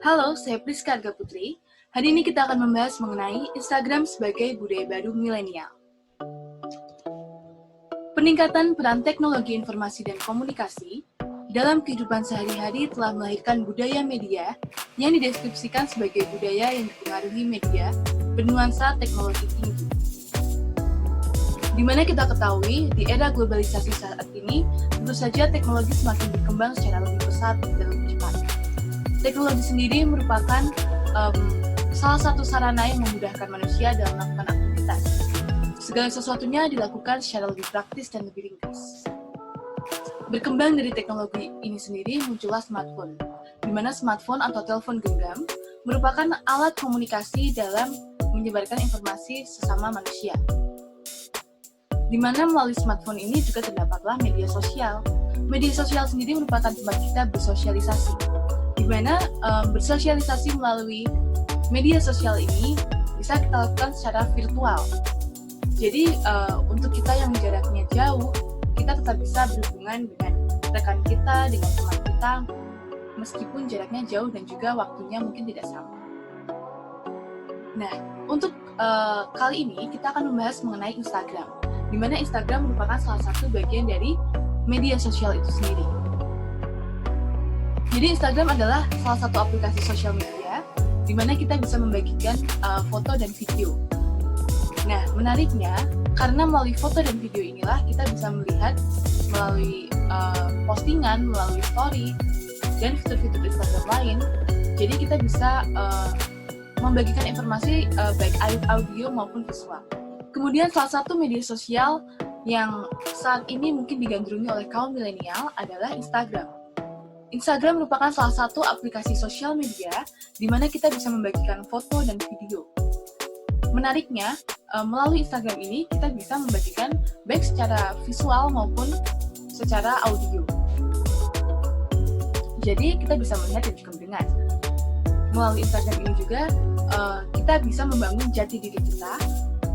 Halo, saya Priska Arga Putri. Hari ini kita akan membahas mengenai Instagram sebagai budaya baru milenial. Peningkatan peran teknologi informasi dan komunikasi dalam kehidupan sehari-hari telah melahirkan budaya media yang dideskripsikan sebagai budaya yang dipengaruhi media bernuansa teknologi tinggi. Di mana kita ketahui, di era globalisasi saat ini, tentu saja teknologi semakin berkembang secara lebih pesat dan lebih cepat. Teknologi sendiri merupakan salah satu sarana yang memudahkan manusia dalam melakukan aktivitas. Segala sesuatunya dilakukan secara lebih praktis dan lebih ringkas. Berkembang dari teknologi ini sendiri muncullah smartphone, di mana smartphone atau telepon genggam merupakan alat komunikasi dalam menyebarkan informasi sesama manusia. Di mana melalui smartphone ini juga terdapatlah media sosial. Media sosial sendiri merupakan tempat kita bersosialisasi, di mana bersosialisasi melalui media sosial ini bisa kita lakukan secara virtual. Jadi untuk kita yang jaraknya jauh, kita tetap bisa berhubungan dengan rekan kita, dengan teman kita, meskipun jaraknya jauh dan juga waktunya mungkin tidak sama. Nah, untuk kali ini kita akan membahas mengenai Instagram, di mana Instagram merupakan salah satu bagian dari media sosial itu sendiri. Jadi Instagram adalah salah satu aplikasi sosial media di mana kita bisa membagikan foto dan video. Nah, menariknya karena melalui foto dan video inilah kita bisa melihat melalui postingan, melalui story dan fitur-fitur Instagram lain. Jadi kita bisa membagikan informasi baik audio maupun visual. Kemudian salah satu media sosial yang saat ini mungkin digandrungi oleh kaum milenial adalah Instagram. Instagram merupakan salah satu aplikasi sosial media di mana kita bisa membagikan foto dan video. Menariknya, melalui Instagram ini kita bisa membagikan baik secara visual maupun secara audio. Jadi kita bisa melihat dan juga mendengar. Melalui Instagram ini juga kita bisa membangun jati diri kita.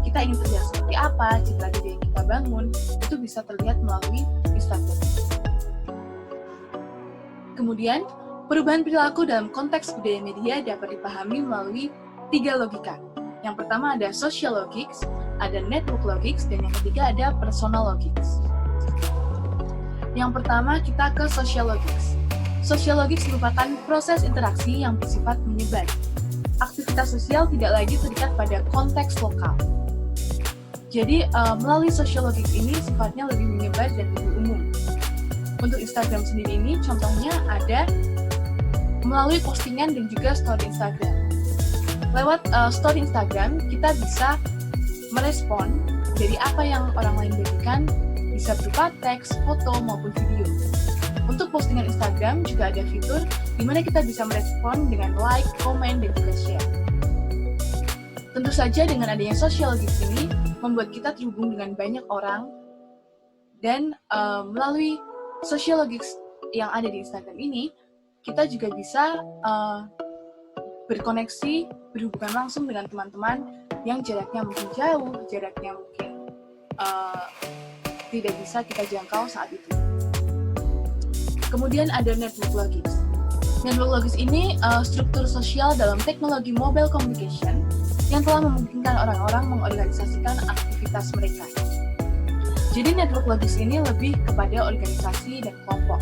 Kita ingin terlihat seperti apa, citra diri yang kita bangun, itu bisa terlihat melalui Instagram. Kemudian, perubahan perilaku dalam konteks budaya media dapat dipahami melalui 3 logika. Yang pertama ada social logics, ada network logics, dan yang ketiga ada personal logics. Yang pertama kita ke social logics. Social logics merupakan proses interaksi yang bersifat menyebar. Aktivitas sosial tidak lagi terikat pada konteks lokal. Jadi, melalui social logics ini sifatnya lebih menyebar dan lebih umum. Untuk Instagram sendiri ini, contohnya ada melalui postingan dan juga story Instagram. Lewat story Instagram, kita bisa merespon dari apa yang orang lain bagikan, bisa berupa teks, foto, maupun video. Untuk postingan Instagram juga ada fitur di mana kita bisa merespon dengan like, komen, dan juga share. Tentu saja dengan adanya social logics ini, membuat kita terhubung dengan banyak orang dan melalui social logics yang ada di Instagram ini, kita juga bisa berkoneksi, berhubungan langsung dengan teman-teman yang jaraknya mungkin jauh, jaraknya mungkin tidak bisa kita jangkau saat itu. Kemudian ada network logics. Network logics ini struktur sosial dalam teknologi mobile communication yang telah memungkinkan orang-orang mengorganisasikan aktivitas mereka. Jadi network logics ini lebih kepada organisasi dan kelompok.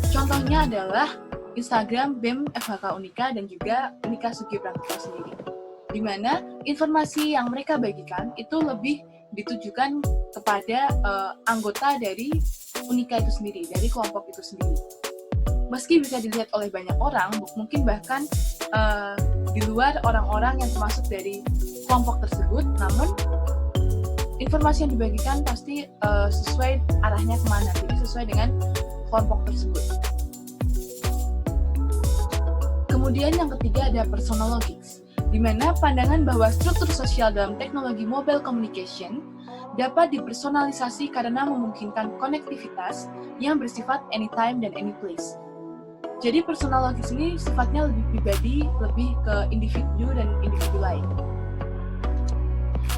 Contohnya adalah Instagram BEM FHK Unika dan juga Unika Sugiyoprantito sendiri, di mana informasi yang mereka bagikan itu lebih ditujukan kepada anggota dari Unika itu sendiri, dari kelompok itu sendiri. Meski bisa dilihat oleh banyak orang, mungkin bahkan di luar orang-orang yang termasuk dari kelompok tersebut, namun informasi yang dibagikan pasti sesuai arahnya kemana, jadi sesuai dengan kelompok tersebut. Kemudian yang ketiga ada personal logics, di mana pandangan bahwa struktur sosial dalam teknologi mobile communication dapat dipersonalisasi karena memungkinkan konektivitas yang bersifat anytime dan any place. Jadi personal logics ini sifatnya lebih pribadi, lebih ke individu dan individu lain.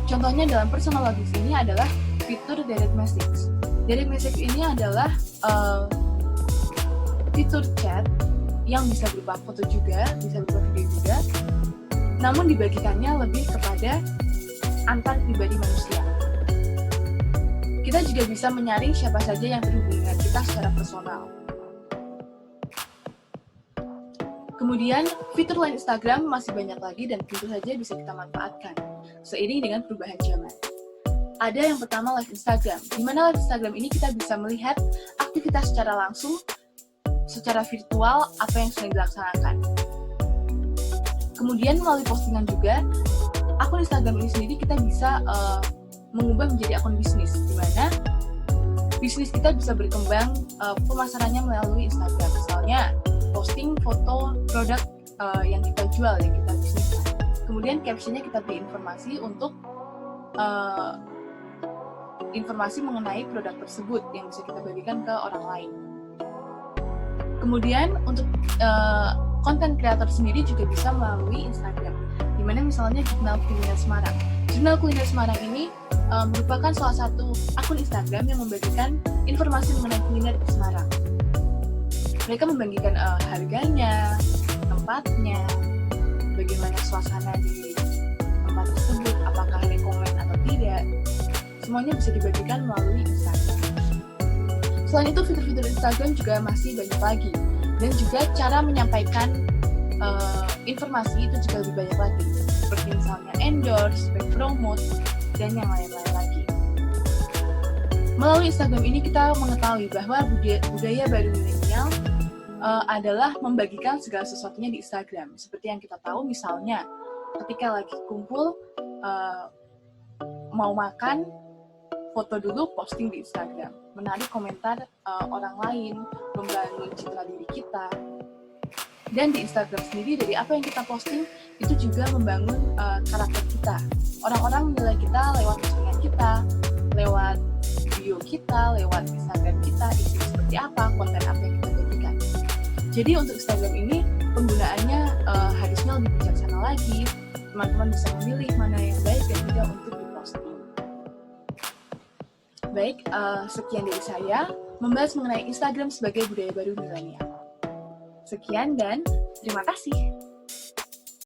Contohnya dalam personal logics ini adalah fitur direct message. Direct message ini adalah fitur chat yang bisa berupa foto juga, bisa berupa video juga, namun dibagikannya lebih kepada antar pribadi manusia. Kita juga bisa menyaring siapa saja yang terhubung dengan kita secara personal. Kemudian, fitur lain Instagram masih banyak lagi dan tentu saja bisa kita manfaatkan, seiring dengan perubahan zaman. Ada yang pertama live Instagram, di mana live Instagram ini kita bisa melihat aktivitas secara langsung, secara virtual, apa yang sedang dilaksanakan. Kemudian melalui postingan juga, akun Instagram ini sendiri kita bisa mengubah menjadi akun bisnis, di mana bisnis kita bisa berkembang pemasarannya melalui Instagram. Misalnya, posting foto produk yang kita jual, yang kita bisniskan. Kemudian captionnya kita beri informasi untuk informasi mengenai produk tersebut yang bisa kita bagikan ke orang lain. Kemudian untuk konten kreator sendiri juga bisa melalui Instagram, dimana misalnya Jurnal Kuliner Semarang. Jurnal Kuliner Semarang ini merupakan salah satu akun Instagram yang membagikan informasi mengenai kuliner di Semarang. Mereka membagikan harganya, tempatnya, bagaimana suasana di tempat tersebut, apakah rekomen atau tidak. Semuanya bisa dibagikan melalui Instagram. Selain itu, fitur-fitur Instagram juga masih banyak lagi. Dan juga cara menyampaikan informasi itu juga lebih banyak lagi. Seperti misalnya endorse, back promote, dan yang lain-lain lagi. Melalui Instagram ini kita mengetahui bahwa budaya baru milenial adalah membagikan segala sesuatunya di Instagram. Seperti yang kita tahu, misalnya ketika lagi kumpul mau makan, foto dulu, posting di Instagram, menarik komentar orang lain, membangun citra diri kita. Dan di Instagram sendiri, dari apa yang kita posting itu juga membangun karakter kita. Orang-orang menilai kita lewat postingan kita, lewat video kita, lewat Instagram kita, itu seperti apa, konten apa yang kita bagikan. Jadi untuk Instagram ini penggunaannya harusnya lebih bijaksana lagi. Teman-teman bisa memilih mana yang baik dan tidak untuk diposting. Baik, sekian dari saya membahas mengenai Instagram sebagai budaya baru milenial. Sekian dan terima kasih.